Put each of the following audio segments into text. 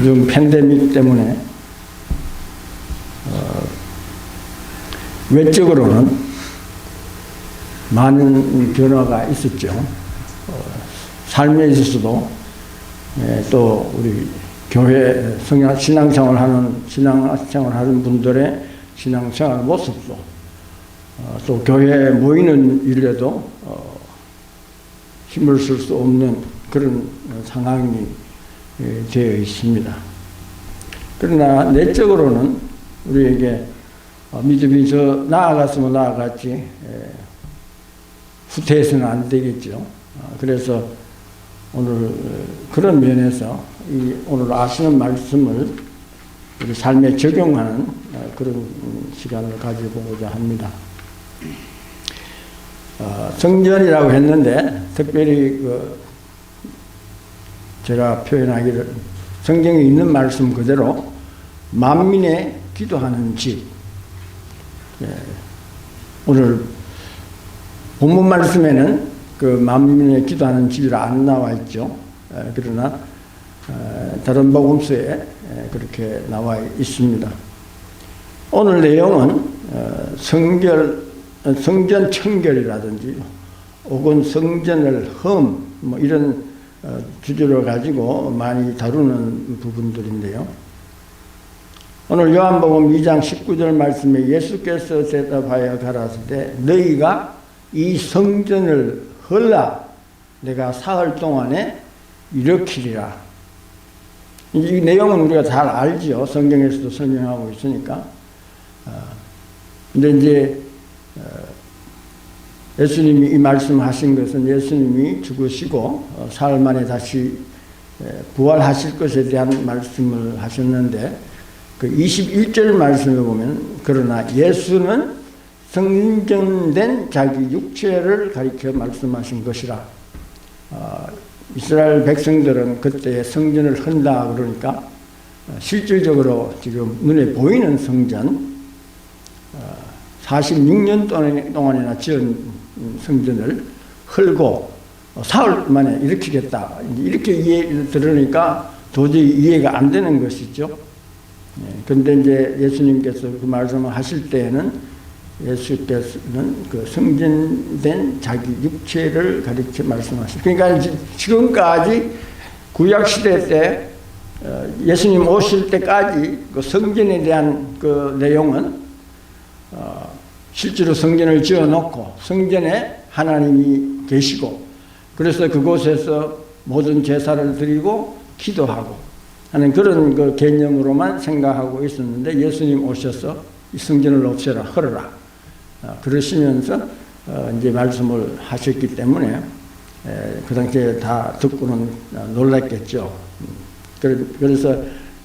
요즘 팬데믹 때문에 외적으로는 많은 변화가 있었죠. 삶에 있어서도 또 우리 교회 신앙생활 하는 분들의 신앙생활 모습도 또 교회에 모이는 일에도 힘을 쓸 수 없는 그런 상황이 되어 있습니다. 그러나 내적으로는 우리에게 믿음이 더 나아갔으면 나아갔지 후퇴해서는 안 되겠죠. 그래서 오늘 그런 면에서 오늘 아시는 말씀을 우리 삶에 적용하는 그런 시간을 가져보고자 합니다. 성전이라고 했는데 특별히 제가 표현하기를 성경에 있는 말씀 그대로 만민의 기도하는 집. 오늘 본문 말씀에는 그 만민의 기도하는 집이라 안 나와 있죠. 그러나 다른 복음서에 그렇게 나와 있습니다. 오늘 내용은 성전 청결이라든지 혹은 성전을 뭐 이런 주제를 가지고 많이 다루는 부분들인데요. 오늘 요한복음 2장 19절 말씀에 예수께서 대답하여 가라사대 너희가 이 성전을 헐라 내가 사흘 동안에 일으키리라. 이 내용은 우리가 잘 알죠. 성경에서도 설명하고 있으니까. 근데 이제 예수님이 이 말씀하신 것은 예수님이 죽으시고 사흘 만에 다시 부활하실 것에 대한 말씀을 하셨는데 그 21절 말씀에 보면 그러나 예수는 성전된 자기 육체를 가리켜 말씀하신 것이라. 이스라엘 백성들은 그때 성전을 헌다 그러니까 실질적으로 지금 눈에 보이는 성전 46년 동안이나 지은 성전을 헐고 사흘 만에 일으키겠다. 이렇게 들으니까 도저히 이해가 안 되는 것이죠. 그런데 이제 예수님께서 그 말씀을 하실 때에는 예수께서는 그 성전된 자기 육체를 가리켜 말씀하셨어요. 그러니까 지금까지 구약시대 때 예수님 오실 때까지 그 성전에 대한 그 내용은 실제로 성전을 지어놓고 성전에 하나님이 계시고 그래서 그곳에서 모든 제사를 드리고 기도하고 하는 그런 그 개념으로만 생각하고 있었는데 예수님 오셔서 이 성전을 없애라 헐어라 그러시면서 이제 말씀을 하셨기 때문에 그 당시에 다 듣고는 놀랐겠죠. 그래서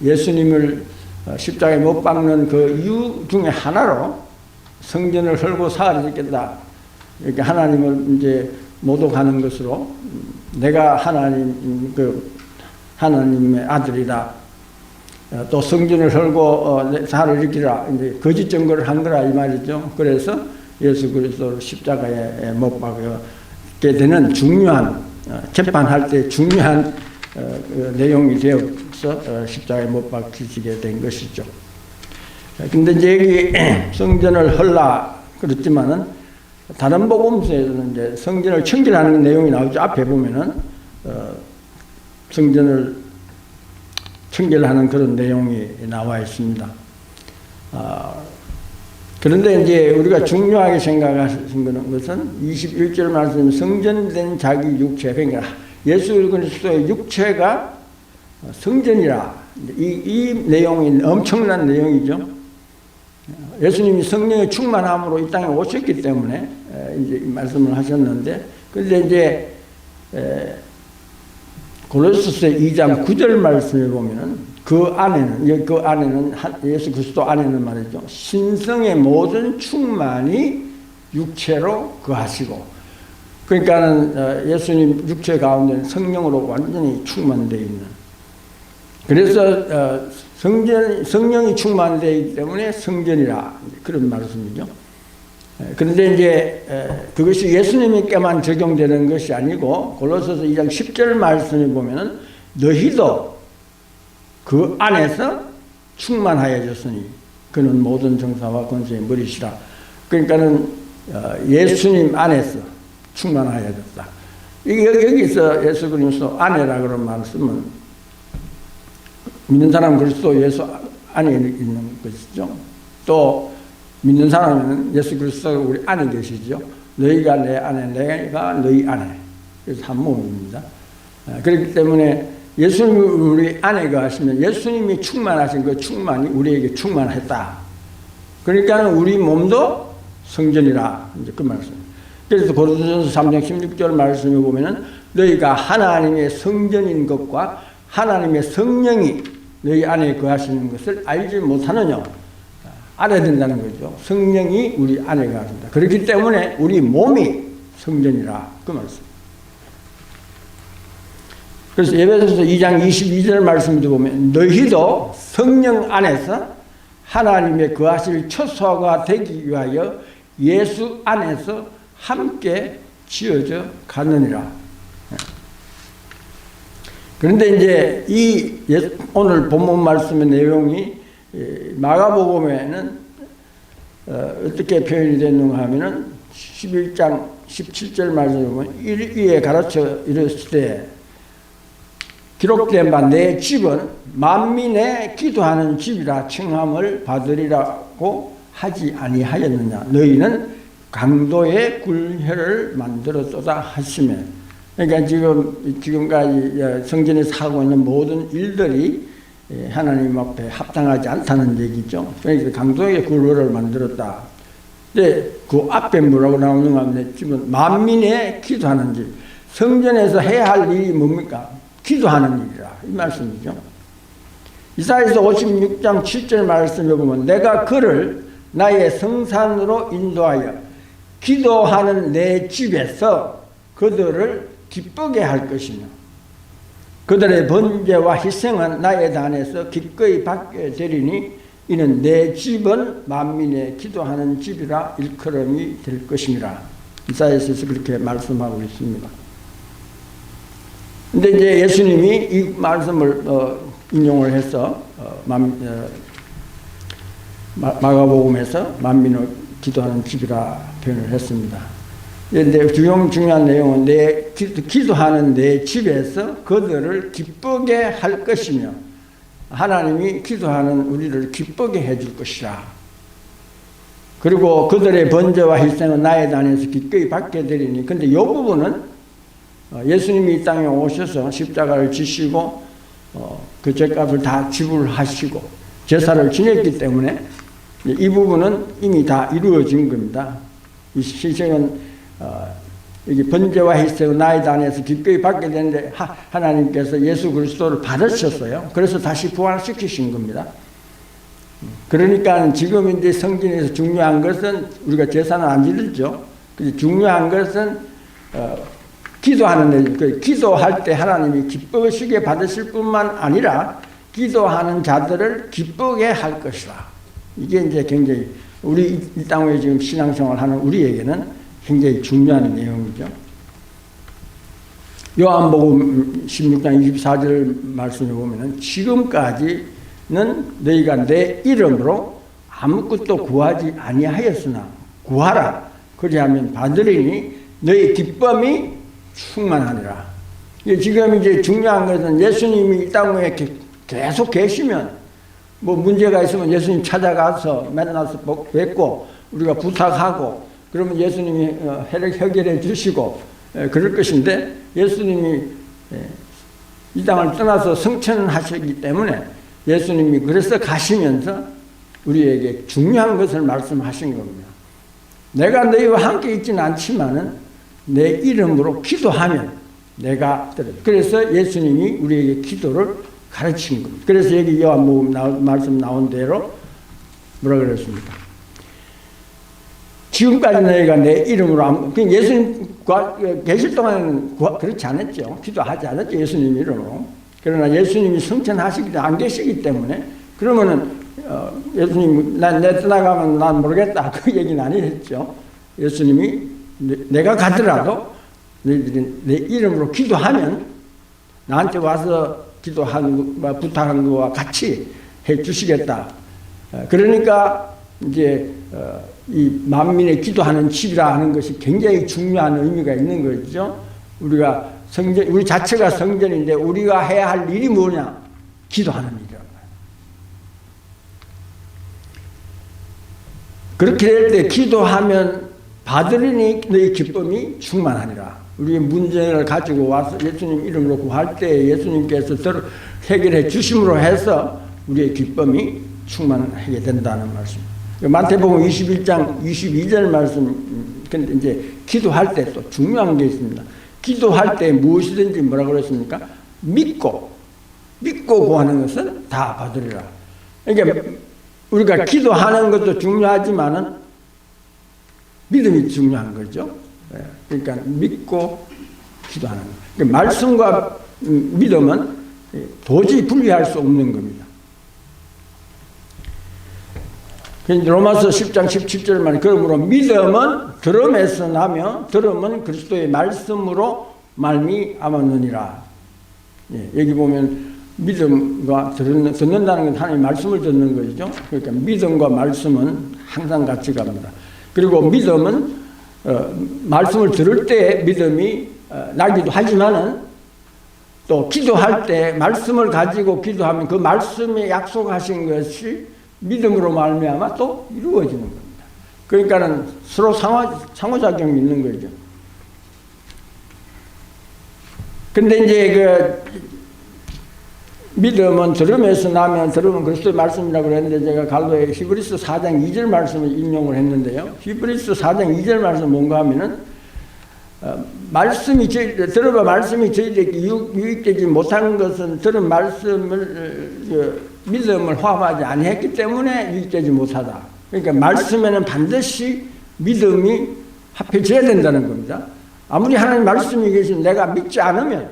예수님을 십자가에 못 박는 그 이유 중에 하나로 성전을 헐고 사흘이 있겠다. 이렇게 하나님을 이제 모독하는 것으로 내가 하나님의 아들이다. 또 성전을 헐고 사흘을 일으키라. 이제 거짓 증거를 한 거라 이 말이죠. 그래서 예수 그리스도를 십자가에 못 박게 되는 중요한 재판할 때 중요한 내용이 되어서 십자가에 못 박히시게 된 것이죠. 근데 이제 여기 성전을 헐라 그렇지만은 다른 복음서에서는 이제 성전을 청결하는 내용이 나오죠. 앞에 보면은 성전을 청결하는 그런 내용이 나와 있습니다. 그런데 이제 우리가 중요하게 생각하신 것은 21절 말씀 성전된 자기 육체 그러니까 예수 그리스도의 육체가 성전이라 이 내용이 엄청난 내용이죠. 예수님이 성령의 충만함으로 이 땅에 오셨기 때문에 이제 말씀을 하셨는데 그런데 이제 고린도서 2장 9절 말씀에 보면은 그 안에는 예수 그리스도 안에는 말이죠. 신성의 모든 충만이 육체로 거하시고 그러니까는 예수님 육체 가운데 성령으로 완전히 충만되어 있는 그래서 성령이 충만되어 있기 때문에 성전이라 그런 말씀이죠. 그런데 이제 그것이 예수님께만 적용되는 것이 아니고 골로새서 2장 10절 말씀에 보면은 너희도 그 안에서 충만하여졌으니 그는 모든 정사와 권세의 머리시라. 그러니까는 예수님 안에서 충만하여졌다. 여기서 예수 그리스도 안에라 그런 말씀은 믿는 사람은 그리스도 예수 안에 있는 것이죠. 또 믿는 사람은 예수 그리스도가 우리 안에 계시죠. 너희가 내 안에, 내가 너희 안에. 그래서 한 몸입니다. 그렇기 때문에 예수님이 우리 안에 거하시면 예수님이 충만하신 그 충만이 우리에게 충만했다. 그러니까 우리 몸도 성전이라. 이제 그 말씀. 그래서 고린도전서 3장 16절 말씀에 보면은 너희가 하나님의 성전인 것과 하나님의 성령이 너희 안에 거하시는 것을 알지 못하느냐. 알아야 된다는 거죠. 성령이 우리 안에 거하신다. 그렇기 때문에 우리 몸이 성전이라. 그 말씀. 그래서 에베소서 2장 22절 말씀도 보면 너희도 성령 안에서 하나님의 거하실 처소가 되기 위하여 예수 안에서 함께 지어져 가느니라. 그런데 이제 이 오늘 본문 말씀의 내용이 마가복음에는 어떻게 표현이 됐는가 하면은 11장 17절 말씀에 보면 이에 가르쳐 이르시되 기록된 바 내 집은 만민의 기도하는 집이라 칭함을 받으리라고 하지 아니하였느냐. 너희는 강도의 굴혈을 만들었도다 하시매. 그러니까 지금까지 성전에서 하고 있는 모든 일들이 하나님 앞에 합당하지 않다는 얘기죠. 그러니까 강도의 굴혈을 만들었다. 근데 그 앞에 뭐라고 나오는가 하면 지금 만민의 기도하는 집. 성전에서 해야 할 일이 뭡니까? 기도하는 일이라. 이 말씀이죠. 이사야서 56장 7절 말씀에 보면 내가 그를 나의 성산으로 인도하여 기도하는 내 집에서 그들을 기쁘게 할 것이며 그들의 번제와 희생은 나의 단에서 기꺼이 받게 되리니 이는 내 집은 만민의 기도하는 집이라 일컬음이 될 것입니다. 이사야서에서 그렇게 말씀하고 있습니다. 근데 이제 예수님이 이 말씀을 인용을 해서 마가복음에서 만민을 기도하는 집이라 표현을 했습니다. 그런데 중요한 내용은 기도하는 내 집에서 그들을 기쁘게 할 것이며 하나님이 기도하는 우리를 기쁘게 해줄 것이라. 그리고 그들의 번제와 희생은 나의 단에서 기꺼이 받게 되리니. 근데 이 부분은 예수님이 이 땅에 오셔서 십자가를 지시고 그 죄값을 다 지불하시고 제사를 지냈기 때문에 이 부분은 이미 다 이루어진 겁니다. 이 희생은 여기 번제와 희생은 나의 단에서 기꺼이 받게 되는데 하나님께서 예수 그리스도를 받으셨어요. 그래서 다시 부활시키신 겁니다. 그러니까 지금 이제 성전에서 중요한 것은 우리가 제사는 안 지르죠. 중요한 것은 기도하는 데, 기도할 때 하나님이 기쁘시게 받으실 뿐만 아니라 기도하는 자들을 기쁘게 할 것이다. 이게 이제 굉장히 우리 이 땅에 지금 신앙생활 하는 우리에게는 굉장히 중요한 내용이죠. 요한복음 16장 24절 말씀에 보면은 지금까지는 너희가 내 이름으로 아무것도 구하지 아니하였으나 구하라. 그리하면 받으리니 너희 기쁨이 충만하니라. 지금 이제 중요한 것은 예수님이 이 땅에 계속 계시면 뭐 문제가 있으면 예수님 찾아가서 만나서 뵙고 우리가 부탁하고 그러면 예수님이 해결해 주시고 그럴 것인데 예수님이 이 땅을 떠나서 승천하셨기 때문에 예수님이 그래서 가시면서 우리에게 중요한 것을 말씀하신 겁니다. 내가 너희와 함께 있지는 않지만은 내 이름으로 기도하면 내가 들어. 그래서 예수님이 우리에게 기도를 가르친 겁니다. 그래서 여기 요한복음 말씀 나온 대로 뭐라 그랬습니까? 지금까지 너희가 내 이름으로 예수님 계실 동안은 그렇지 않았죠. 기도하지 않았죠. 예수님 이름으로. 그러나 예수님이 승천하시기 때문에 안 계시기 때문에 그러면은 예수님 내 떠나가면 난 모르겠다. 그 얘기는 아니었죠. 예수님이 내가 가더라도 너희들이 내 이름으로 기도하면 나한테 와서 기도한 부탁한 것과 같이 해 주시겠다. 그러니까 이제 이 만민의 기도하는 집이라 하는 것이 굉장히 중요한 의미가 있는 거죠. 우리가 성전, 우리 자체가 성전인데 우리가 해야 할 일이 뭐냐? 기도하는 일이란 말이에요. 그렇게 될 때 기도하면 받으리니 너희 기쁨이 충만하니라. 우리의 문제를 가지고 와서 예수님 이름으로 구할 때 예수님께서 해결해 주심으로 해서 우리의 기쁨이 충만하게 된다는 말씀. 마태복음 21장 22절 말씀. 근데 이제 기도할 때 또 중요한 게 있습니다. 기도할 때 무엇이든지 뭐라고 그랬습니까? 믿고 구하는 것은 다 받으리라. 그러니까 우리가 기도하는 것도 중요하지만은 믿음이 중요한 거죠. 그러니까 믿고 기도하는 것. 그러니까 말씀과 믿음은 도저히 분리할 수 없는 겁니다. 로마서 10장 17절 말 그러므로 믿음은 들음에서 나며 들음은 그리스도의 말씀으로 말미암았느니라. 여기 보면 믿음과 듣는다는 건 하나님의 말씀을 듣는 것이죠. 그러니까 믿음과 말씀은 항상 같이 갑니다. 그리고 믿음은 말씀을 들을 때 믿음이 나기도 하지만은 또 기도할 때 말씀을 가지고 기도하면 그 말씀에 약속하신 것이 믿음으로 말미암아 또 이루어지는 겁니다. 그러니까는 서로 상호작용이 있는 거죠. 근데 이제 믿음은 들음에서 나면 들음은 그리스도의 말씀이라고 그랬는데 제가 갈로에 히브리서 4장 2절 말씀을 인용을 했는데요. 히브리서 4장 2절 말씀 뭔가 하면은 들어봐 말씀이 저희들에게 유익되지 못하는 것은 들은 말씀을 믿음을 화합하지 아니했기 때문에 유익되지 못하다. 그러니까 말씀에는 반드시 믿음이 합해져야 된다는 겁니다. 아무리 하나님 말씀이 계시면 내가 믿지 않으면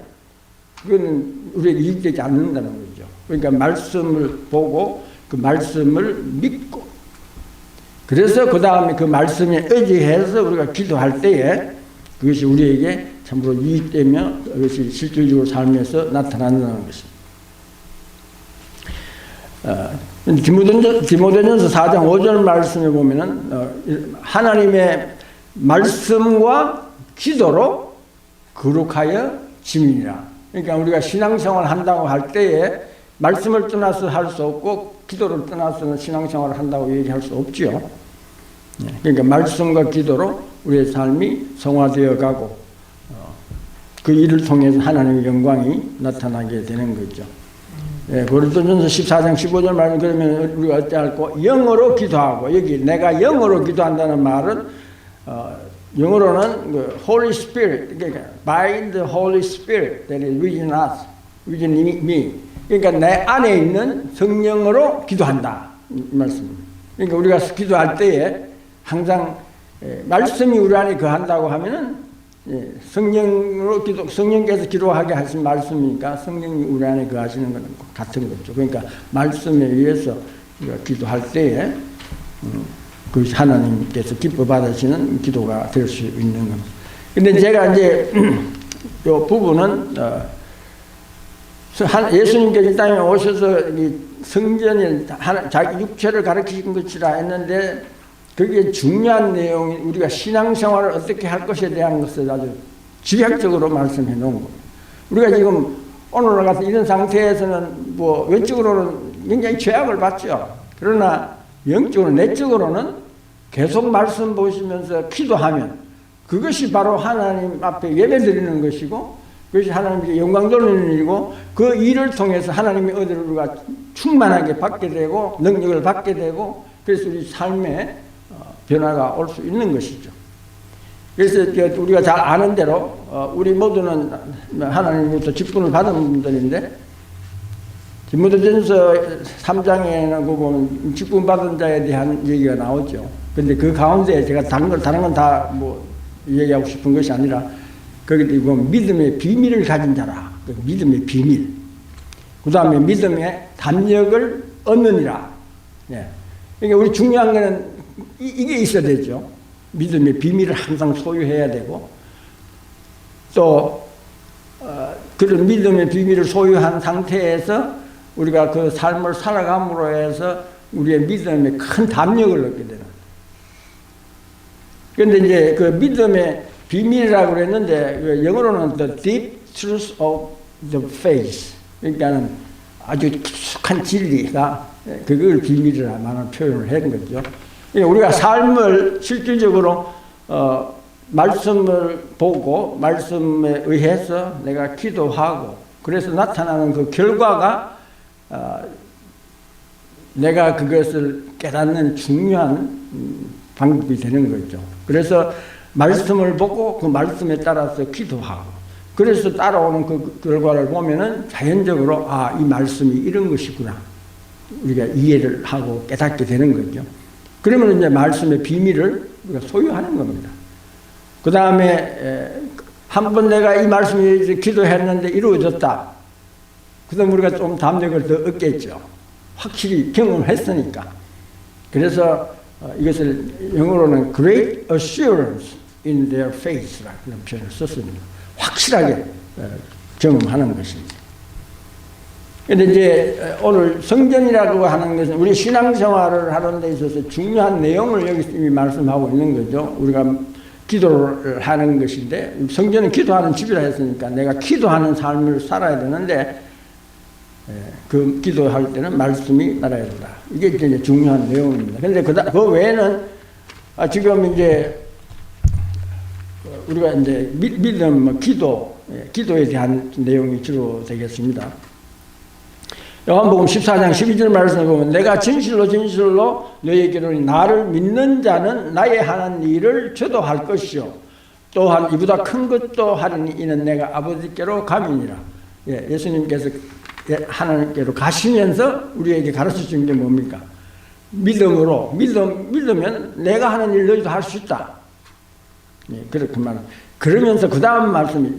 그거는 우리에게 유익되지 않는다는 거죠. 그러니까 말씀을 보고 그 말씀을 믿고 그래서 그 다음에 그 말씀에 의지해서 우리가 기도할 때에 그것이 우리에게 참으로 유익되며 그것이 실질적으로 삶에서 나타난다는 것입니다. 디모데전서 4장 5절 말씀에 보면은 하나님의 말씀과 기도로 거룩하여 짐이니라. 그러니까 우리가 신앙생활을 한다고 할 때에 말씀을 떠나서 할 수 없고 기도를 떠나서는 신앙생활을 한다고 얘기할 수 없지요. 그러니까 말씀과 기도로 우리의 삶이 성화되어 가고 그 일을 통해서 하나님의 영광이 나타나게 되는 거죠. 고린도전서 14장 15절 말은 그러면 우리가 어찌할꼬 영어로 기도하고 여기 내가 영어로 기도한다는 말은 영어로는 그 Holy Spirit 그러니까 by the Holy Spirit that is within us, within me. 그러니까 내 안에 있는 성령으로 기도한다 이 말씀입니다. 그러니까 우리가 기도할 때에 항상 말씀이 우리 안에 거한다고 하면은 성령으로 성령께서 기도하게 하신 말씀이니까 성령이 우리 안에 거하시는 것은 같은 거죠. 그러니까 말씀에 의해서 우리가 기도할 때에 그 하나님께서 기뻐 받으시는 기도가 될 수 있는 겁니다. 근데 제가 이제 이 부분은 예수님께서 이 땅에 오셔서 성전이 자기 육체를 가르치신 것이라 했는데 그게 중요한 내용이 우리가 신앙생활을 어떻게 할 것에 대한 것을 아주 집약적으로 말씀해 놓은 겁니다. 우리가 지금 오늘 같은 이런 상태에서는 뭐 외적으로는 굉장히 죄악을 받죠. 그러나 영적으로 내적으로는 계속 말씀 보시면서 기도하면 그것이 바로 하나님 앞에 예배드리는 것이고 그것이 하나님께 영광 돌리는 일이고 그 일을 통해서 하나님의 은혜를 우리가 충만하게 받게 되고 능력을 받게 되고 그래서 우리 삶에 변화가 올 수 있는 것이죠. 그래서 우리가 잘 아는 대로 우리 모두는 하나님으로부터 직분을 받은 분들인데 디모데전서 3장에는 보면 직분 받은 자에 대한 얘기가 나오죠. 근데 그 가운데 제가 다른 건 다 뭐 얘기하고 싶은 것이 아니라 거기도 보면 믿음의 비밀을 가진 자라. 그 믿음의 비밀. 그 다음에 믿음의 담력을 얻느니라. 예. 그러니까 우리 중요한 거는 이게 있어야 되죠. 믿음의 비밀을 항상 소유해야 되고 또 그런 믿음의 비밀을 소유한 상태에서 우리가 그 삶을 살아감으로 해서 우리의 믿음에 큰 담력을 얻게 되는 거예요. 그런데 이제 그 믿음의 비밀이라고 그랬는데 영어로는 the deep truth of the faith, 그러니까는 아주 깊숙한 진리가 그걸 비밀이라 많은 표현을 한 거죠. 우리가 삶을 실질적으로 말씀을 보고 말씀에 의해서 내가 기도하고 그래서 나타나는 그 결과가 내가 그것을 깨닫는 중요한 방법이 되는 거죠. 그래서 말씀을 보고 그 말씀에 따라서 기도하고 그래서 따라오는 그 결과를 보면은 자연적으로 이 말씀이 이런 것이구나 우리가 이해를 하고 깨닫게 되는 거죠. 그러면 이제 말씀의 비밀을 우리가 소유하는 겁니다. 그 다음에 한번 내가 이 말씀이 기도했는데 이루어졌다. 그 다음 우리가 좀 담력을 더 얻겠죠. 확실히 경험했으니까. 그래서 이것을 영어로는 great assurance in their faith라는 표현을 썼습니다. 확실하게 경험하는 것입니다. 그런데 이제 오늘 성전이라고 하는 것은 우리 신앙생활을 하는 데 있어서 중요한 내용을 여기 이미 말씀하고 있는 거죠. 우리가 기도를 하는 것인데 성전은 기도하는 집이라 했으니까 내가 기도하는 삶을 살아야 되는데 그 기도할 때는 말씀이 따라야 된다. 이게 이제 중요한 내용입니다. 그런데 그 외에는 지금 이제 우리가 이제 믿음, 기도에 대한 내용이 주로 되겠습니다. 요한복음 14장 12절 말씀을 보면 내가 진실로 진실로 너희에게로 나를 믿는 자는 나의 하는 일을 저도 할 것이요 또한 이보다 큰 것도 하리니 이는 내가 아버지께로 감이니라. 예수님께서 하나님께로 가시면서 우리에게 가르쳐 준 게 뭡니까? 믿으면 내가 하는 일 너희도 할 수 있다. 그렇게 말합니다. 그러면서 그 다음 말씀이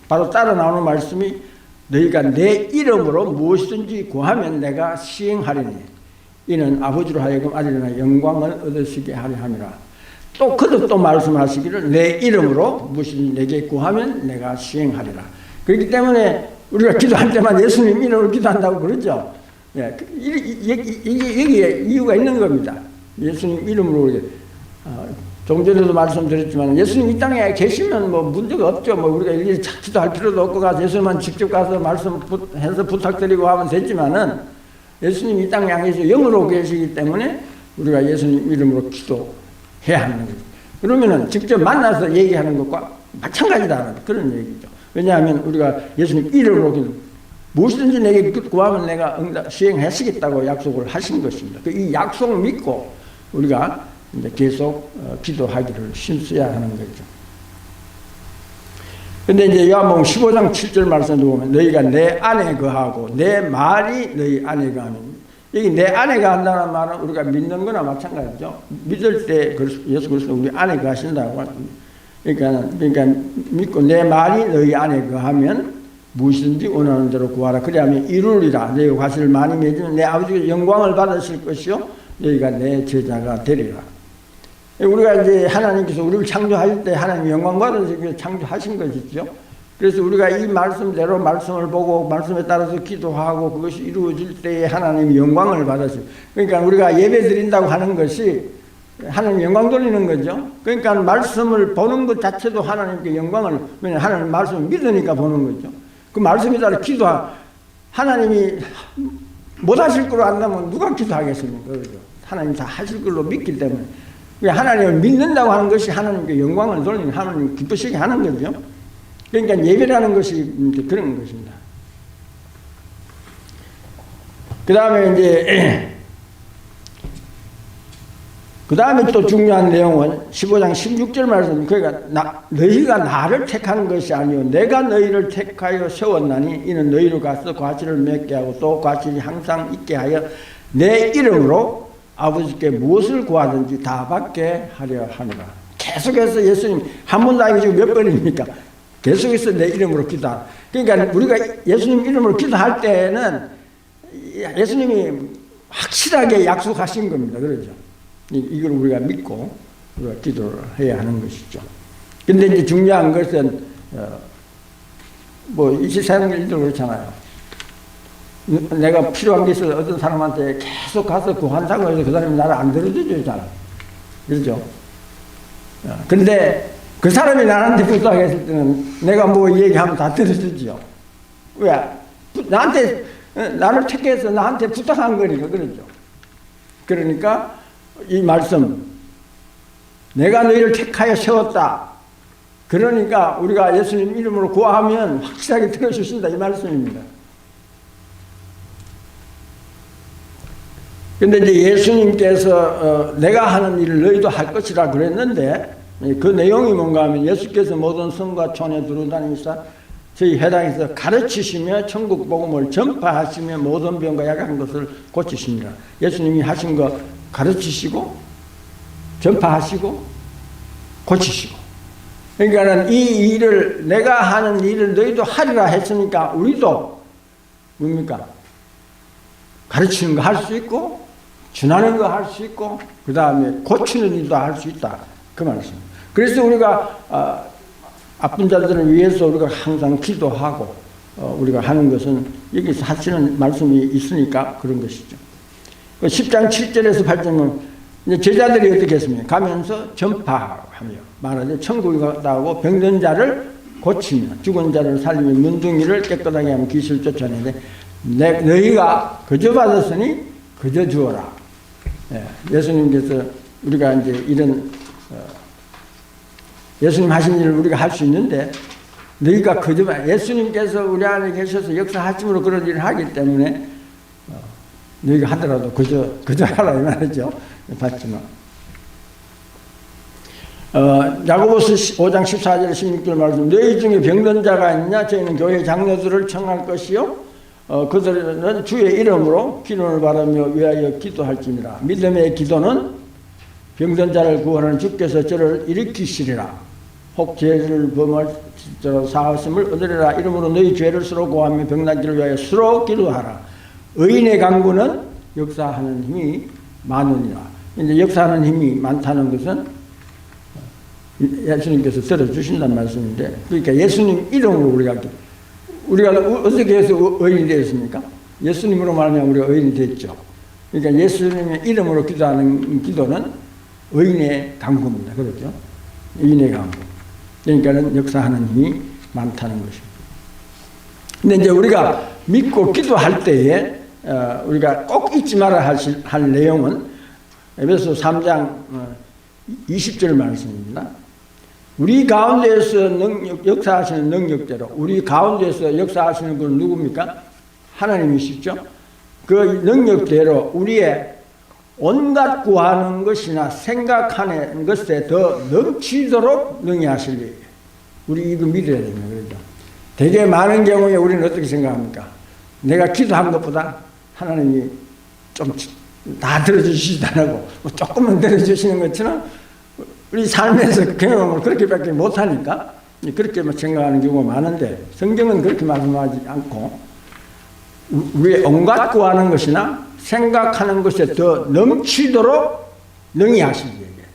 바로 따라 나오는 말씀이 너희가 내 이름으로 무엇이든지 구하면 내가 시행하리니 이는 아버지로 하여금 아들이나 영광을 얻으시게 하려 함이라. 또 그도 또 말씀하시기를 내 이름으로 무엇이든지 내게 구하면 내가 시행하리라. 그렇기 때문에 우리가 기도할 때만 예수님 이름으로 기도한다고 그러죠. 여기에 이유가 있는 겁니다. 예수님 이름으로 좀 전에도 말씀드렸지만 예수님 이 땅에 계시면 뭐 문제가 없죠. 뭐 우리가 일일이 기도할 필요도 없고 가서 예수님만 직접 가서 말씀해서 부탁드리고 하면 되지만은 예수님 이 땅에 안 계시고 영으로 계시기 때문에 우리가 예수님 이름으로 기도해야 하는 거죠. 그러면은 직접 만나서 얘기하는 것과 마찬가지다는 그런 얘기죠. 왜냐하면 우리가 예수님 이름으로 무엇이든지 내게 구하면 내가 시행하시겠다고 약속을 하신 것입니다. 이 약속을 믿고 우리가 이제 계속 기도하기를 힘써야 하는 거죠. 근데 이제 요한복음 15장 7절 말씀을 보면 너희가 내 안에 거하고 내 말이 너희 안에 거하면 여기 내 안에 거한다는 말은 우리가 믿는 거나 마찬가지죠. 믿을 때 예수 그리스도 우리 안에 거하신다고 그러니까 믿고 내 말이 너희 안에 거하면 무엇이든지 원하는 대로 구하라. 그래야면 이루리라. 너희가 과실을 많이 맺으면 내 아버지가 영광을 받으실 것이요 너희가 내 제자가 되리라. 우리가 이제 하나님께서 우리를 창조하실 때 하나님 영광 받으시기 위해 창조하신 것이죠. 그래서 우리가 이 말씀대로 말씀을 보고 말씀에 따라서 기도하고 그것이 이루어질 때에 하나님이 영광을 받으시고 그러니까 우리가 예배 드린다고 하는 것이 하나님 영광 돌리는 거죠. 그러니까 말씀을 보는 것 자체도 하나님께 영광을 왜냐하면 하나님 말씀을 믿으니까 보는 거죠. 그 말씀에 따라 하나님이 못 하실 걸로 안다면 누가 기도하겠습니까? 그렇죠? 하나님 다 하실 걸로 믿기 때문에 하나님을 믿는다고 하는 것이 하나님께 영광을 돌리는 하나님 기쁘시게 하는 거죠. 그러니까 예배라는 것이 그런 것입니다. 그 다음에 이제 그 다음에 또 중요한 내용은 15장 16절 말씀 그러니까 너희가 나를 택하는 것이 아니요 내가 너희를 택하여 세웠나니 이는 너희로 가서 과실을 맺게 하고 또 과실이 항상 있게 하여 내 이름으로 아버지께 무엇을 구하든지 다 받게 하려 하노라. 계속해서 예수님 한 번도 아니고 지금 몇 번입니까? 계속해서 내 이름으로 기도하라. 그러니까 우리가 예수님 이름으로 기도할 때는 예수님이 확실하게 약속하신 겁니다. 그렇죠? 이걸 우리가 믿고 우리가 기도를 해야 하는 것이죠. 근데 이제 중요한 것은 뭐 이시사용일도 그렇잖아요. 내가 필요한 게 있어서 어떤 사람한테 계속 가서 구한다고 해서 그 사람이 나를 안 들어주잖아. 그렇죠? 근데 그 사람이 나한테 부탁했을 때는 내가 뭐 얘기하면 다 들어주지요. 왜? 나한테, 나를 택해서 나한테 부탁한 거니까, 그렇죠? 그러니까 이 말씀, 내가 너희를 택하여 세웠다. 그러니까 우리가 예수님 이름으로 구하면 확실하게 들어주신다. 이 말씀입니다. 근데 이제 예수님께서 내가 하는 일을 너희도 할 것이라 그랬는데 그 내용이 뭔가 하면 예수께서 모든 성과 촌에 두루다니면서 저희 회당에서 가르치시며 천국 복음을 전파하시며 모든 병과 약한 것을 고치십니다. 예수님이 하신 거 가르치시고 전파하시고 고치시고, 그러니까는 이 일을 내가 하는 일을 너희도 하리라 했으니까 우리도 뭡니까? 가르치는 거 할 수 있고 준하는 거 할 수 있고 그 다음에 고치는 일도 할 수 있다. 그 말씀. 그래서 우리가 아픈 자들을 위해서 우리가 항상 기도하고 우리가 하는 것은 여기서 하시는 말씀이 있으니까 그런 것이죠. 10장 7절에서 8절은 이제 제자들이 어떻게 했습니까? 가면서 전파하며 말하죠. 천국이 가고 병든 자를 고치며 죽은 자를 살리며 문둥이를 깨끗하게 하며 귀신을 쫓아내는데 너희가 거저 받았으니 거저 주어라. 예수님께서 우리가 이제 이런 예수님 하신 일을 우리가 할 수 있는데 너희가 거저 예수님께서 우리 안에 계셔서 역사하심으로 그런 일을 하기 때문에 너희가 하더라도 거저 하라 이 말이죠. 받지만 야고보서 5장 14절 16절 말씀 너희 중에 병든 자가 있냐 저희는 교회 장로들을 청할 것이요 그들은 주의 이름으로 기도를 받으며 위하여 기도할지니라. 믿음의 기도는 병든 자를 구하는 주께서 저를 일으키시리라. 혹 죄를 범할 사하심을 얻으리라. 이름으로 너희 죄를 서로 구하며 병나기를 위하여 서로 기도하라. 의인의 강구는 역사하는 힘이 많으니라. 이제 역사하는 힘이 많다는 것은 예수님께서 들어주신다는 말씀인데, 그러니까 예수님 이름으로 우리가 어떻게 해서 의인이 되었습니까? 예수님으로 말하면 우리가 의인이 됐죠. 그러니까 예수님의 이름으로 기도하는 기도는 의인의 강구입니다. 그렇죠? 의인의 강구. 그러니까는 역사하는 힘이 많다는 것입니다. 근데 이제 우리가 믿고 기도할 때에 우리가 꼭 잊지 말아야 할 내용은 에베소 3장 20절 말씀입니다. 우리 가운데에서 역사하시는 능력대로 우리 가운데에서 역사하시는 분 누굽니까? 하나님이시죠. 그 능력대로 우리의 온갖 구하는 것이나 생각하는 것에 더 넘치도록 능히 하실 일. 우리 이거 믿어야 됩니다. 그러죠. 되게 많은 경우에 우리는 어떻게 생각합니까? 내가 기도한 것보다 하나님이 좀 다 들어주시지도 않고 뭐 조금만 들어주시는 것처럼 우리 삶에서 경험을 그렇게밖에 못하니까 그렇게 생각하는 경우가 많은데 성경은 그렇게 말씀하지 않고 우리의 온갖 구하는 것이나 생각하는 것에 더 넘치도록 능히 하시는 얘기예요.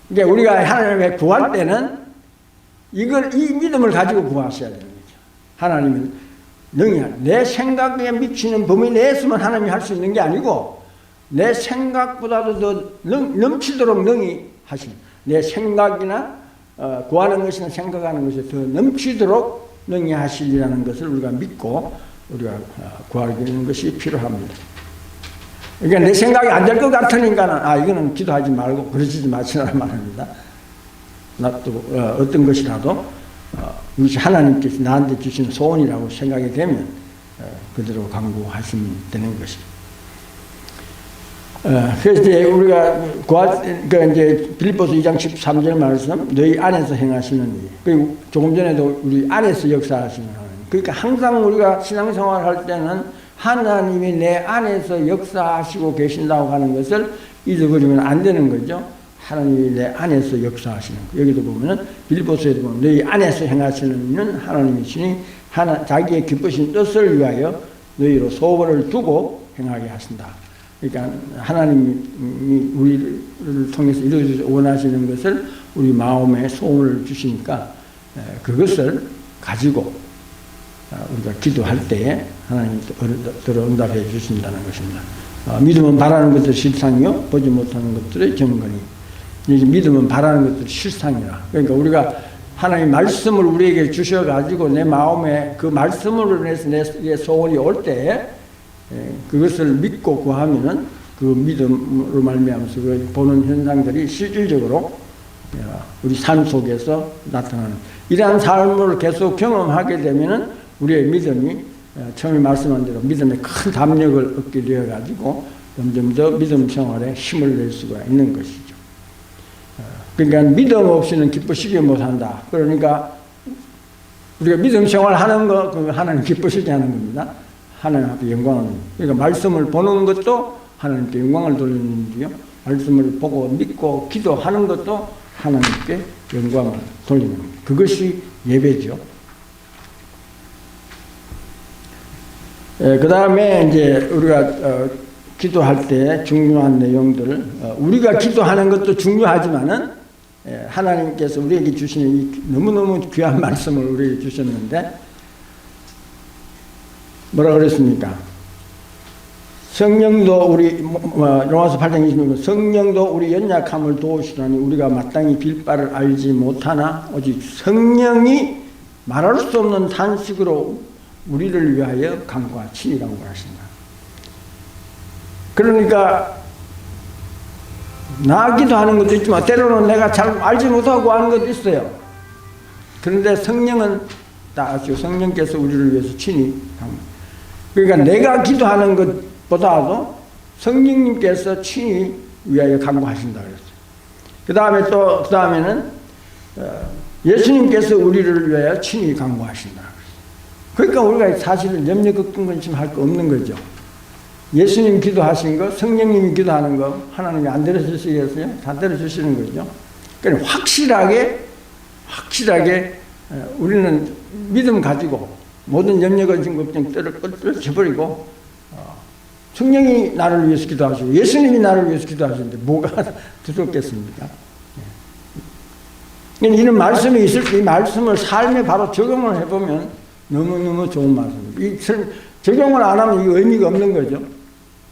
그러니까 우리가 하나님께 구할 때는 이 믿음을 가지고 구하셔야 되는 거죠. 하나님은 능히 내 생각에 미치는 범위 내에서만 하나님이 할 수 있는 게 아니고 내 생각보다도 더 넘치도록 능히 하십니다. 내 생각이나 구하는 것이나 생각하는 것에 더 넘치도록 능히 하시리라는 것을 우리가 믿고 우리가 구하는 것이 필요합니다. 그러니까 내 생각이 안 될 것 같으니까 이거는 기도하지 말고 그러시지 마시라는 말입니다. 나도 어떤 것이라도 이것이 하나님께서 나한테 주신 소원이라고 생각이 되면 그대로 강구하시면 되는 것입니다. 그래서 이제 우리가 이제 빌립보서 2장 13절 말씀, 너희 안에서 행하시는 일. 그리고 조금 전에도 우리 안에서 역사하시는 하나님. 그러니까 항상 우리가 신앙생활 할 때는 하나님이 내 안에서 역사하시고 계신다고 하는 것을 잊어버리면 안 되는 거죠. 하나님이 내 안에서 역사하시는 거. 여기도 보면은 빌립보서에도 보면 너희 안에서 행하시는 이는 하나님이시니 자기의 기쁘신 뜻을 위하여 너희로 소원을 두고 행하게 하신다. 그러니까 하나님이 우리를 통해서 이루어주시기 원하시는 것을 우리 마음에 소원을 주시니까 그것을 가지고 우리가 기도할 때 하나님이 들어 응답해 주신다는 것입니다. 믿음은 바라는 것들이 실상이요 보지 못하는 것들의 증거니. 믿음은 바라는 것들이 실상이라. 그러니까 우리가 하나님 말씀을 우리에게 주셔가지고 내 마음에 그 말씀으로 인해서 내 소원이 올 때 그것을 믿고 구하면은 그 믿음으로 말미암아서 그 보는 현상들이 실질적으로 우리 삶 속에서 나타나는 이러한 삶을 계속 경험하게 되면은 우리의 믿음이 처음에 말씀한 대로 믿음의 큰 담력을 얻게 되어 가지고 점점 더 믿음 생활에 힘을 낼 수가 있는 것이죠. 그러니까 믿음 없이는 기쁘시게 못한다. 그러니까 우리가 믿음 생활하는 거 그 하나님 기쁘시게 하는 겁니다. 하나님 앞에 영광을. 그러니까 말씀을 보는 것도 하나님께 영광을 돌리는 일이요. 말씀을 보고 믿고 기도하는 것도 하나님께 영광을 돌리는 겁니다. 그것이 예배죠. 그 다음에 이제 우리가 기도할 때 중요한 내용들, 우리가 기도하는 것도 중요하지만은 하나님께서 우리에게 주시는 이 너무너무 귀한 말씀을 우리에게 주셨는데 뭐라 그랬습니까? 성령도 우리 로마서 8장 26절 성령도 우리 연약함을 도우시라니 우리가 마땅히 빌 바를 알지 못하나 오직 성령이 말할 수 없는 탄식으로 우리를 위하여 간구하 친히 간구하신다. 그러니까 나 기도하는 것도 있지만 때로는 내가 잘 알지 못하고 하는 것도 있어요. 그런데 성령은 다 아시고 성령께서 우리를 위해서 친히 그러니까 내가 기도하는 것보다도 성령님께서 친히 위하여 간구하신다 그랬어요. 그 다음에는 예수님께서 우리를 위하여 친히 간구하신다 그랬어요. 그러니까 우리가 사실은 염려 걱정 근심 할 거 없는 거죠. 예수님 기도하신 거, 성령님이 기도하는 거 하나님이 안 들어주시겠어요? 다 들어주시는 거죠. 그러니까 확실하게 우리는 믿음 가지고 모든 염려 걱정 떨쳐버리고 성령이 나를 위해서 기도하시고 예수님이 나를 위해서 기도하시는데 뭐가 두렵겠습니까? 이런 말씀이 있을 때 이 말씀을 삶에 바로 적용을 해보면 너무너무 좋은 말씀입니다. 이 적용을 안 하면 이 의미가 없는 거죠.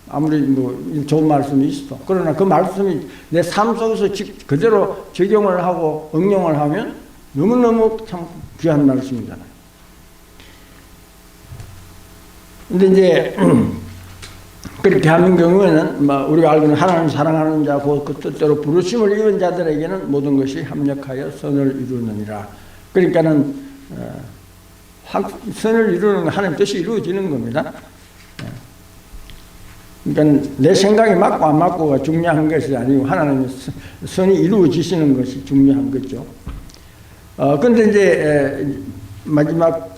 아무리 뭐 좋은 말씀이 있어도. 그러나 그 말씀이 내 삶 속에서 그대로 적용을 하고 응용을 하면 너무너무 참 귀한 말씀이잖아요. 근데 이제 그렇게 하는 경우에는 우리가 알고 있는 하나님 사랑하는 자, 그 뜻대로 부르심을 입은 자들에게는 모든 것이 합력하여 선을 이루느니라. 그러니까는 선을 이루는 하나님 뜻이 이루어지는 겁니다. 그러니까 내 생각이 맞고 안 맞고가 중요한 것이 아니고 하나님의 선이 이루어지시는 것이 중요한 거죠. 그런데 이제 마지막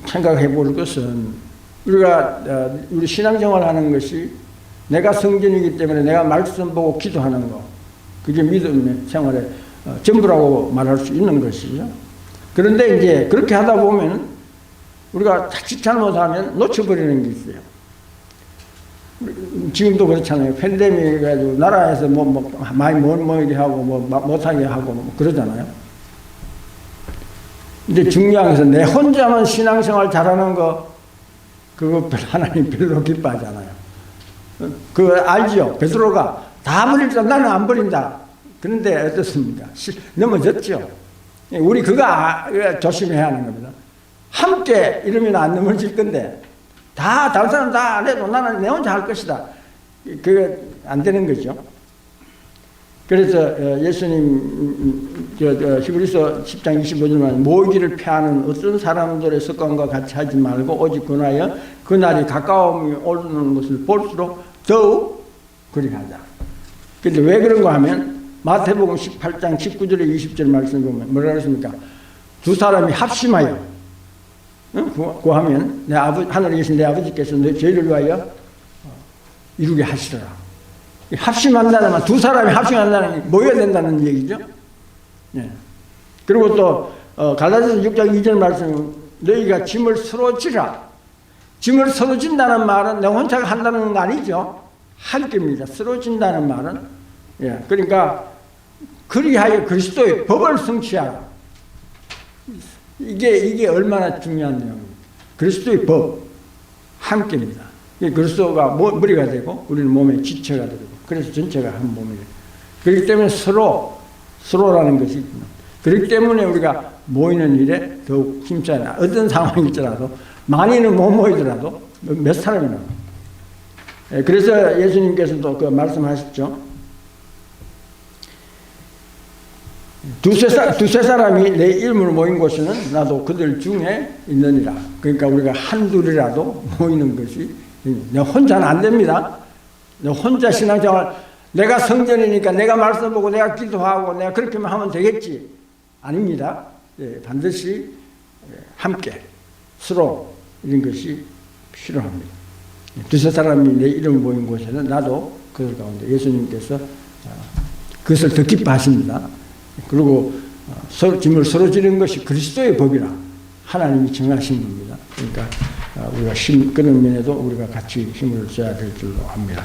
생각해 볼 것은 우리가 우리 신앙생활 하는 것이 내가 성전이기 때문에 내가 말씀 보고 기도하는 거 그게 믿음의 생활의 전부라고 말할 수 있는 것이죠. 그런데 이제 그렇게 하다 보면 우리가 자칫 잘못하면 놓쳐버리는 게 있어요. 지금도 그렇잖아요. 팬데믹 해가지고 나라에서 많이 이렇게 하고 못하게 하고 그러잖아요. 근데 중요한 것은 내 혼자만 신앙생활 잘하는 거 그거 하나님 별로 기뻐하잖아요. 그거 알죠? 베드로가 다 버릴다 나는 안 버린다. 그런데 어떻습니까? 넘어졌죠. 우리 그거 조심해야 하는 겁니다. 함께 이러면 안 넘어질 건데 다른 사람 다 안 해도 나는 내 혼자 할 것이다. 그게 안 되는 거죠. 그래서 예수님 히브리서 10장 25절만 모이기를 피하는 어떤 사람들의 습관과 같이 하지 말고 오직 그나여 그날이 가까움이 오르는 것을 볼수록 더욱 그렇게 하자. 그런데 왜 그런가 하면 마태복음 18장 19절에 20절 말씀 보면 뭐라 그랬습니까? 두 사람이 합심하여 구하면 내 하늘에 계신 내 아버지께서 내 죄를 위하여 이루게 하시더라. 합심한다는 말, 두 사람이 합심한다는 게 모여야 된다는 얘기죠. 예. 그리고 또 갈라디아서 6장 2절 말씀 너희가 짐을 서로 지라. 짐을 서로 진다는 말은 내 혼자 한다는 거 아니죠. 할 겁니다. 서로 진다는 말은 그러니까 그리하여 그리스도의 법을 성취하라. 이게 얼마나 중요한 내용입니다. 그리스도의 법 함께입니다. 그리스도가 머리가 되고 우리는 몸의 지체가 되고 그래서 전체가 한 몸이에요. 그렇기 때문에 서로라는 것이 있구나. 그렇기 때문에 우리가 모이는 일에 더욱 힘써야 한다. 어떤 상황일지라도 많이는 못 모이더라도 몇 사람이나. 그래서 예수님께서도 그 말씀하셨죠. 두세 사람이 내 이름으로 모인 곳에는 나도 그들 중에 있느니라. 그러니까 우리가 한둘이라도 모이는 것이 내가 혼자는 안 됩니다. 내가 혼자 신앙생활 내가 성전이니까 내가 말씀 보고 내가 기도하고 내가 그렇게만 하면 되겠지. 아닙니다. 반드시 함께 서로 이런 것이 필요합니다. 두세 사람이 내 이름을 모인 곳에는 나도 그들 가운데 예수님께서 그것을 더 기뻐하십니다. 그리고 짐을 서로 지는 것이 그리스도의 법이라 하나님이 정하신 겁니다. 그러니까 우리가 그런 면에도 우리가 같이 힘을 써야 될 줄로 압니다.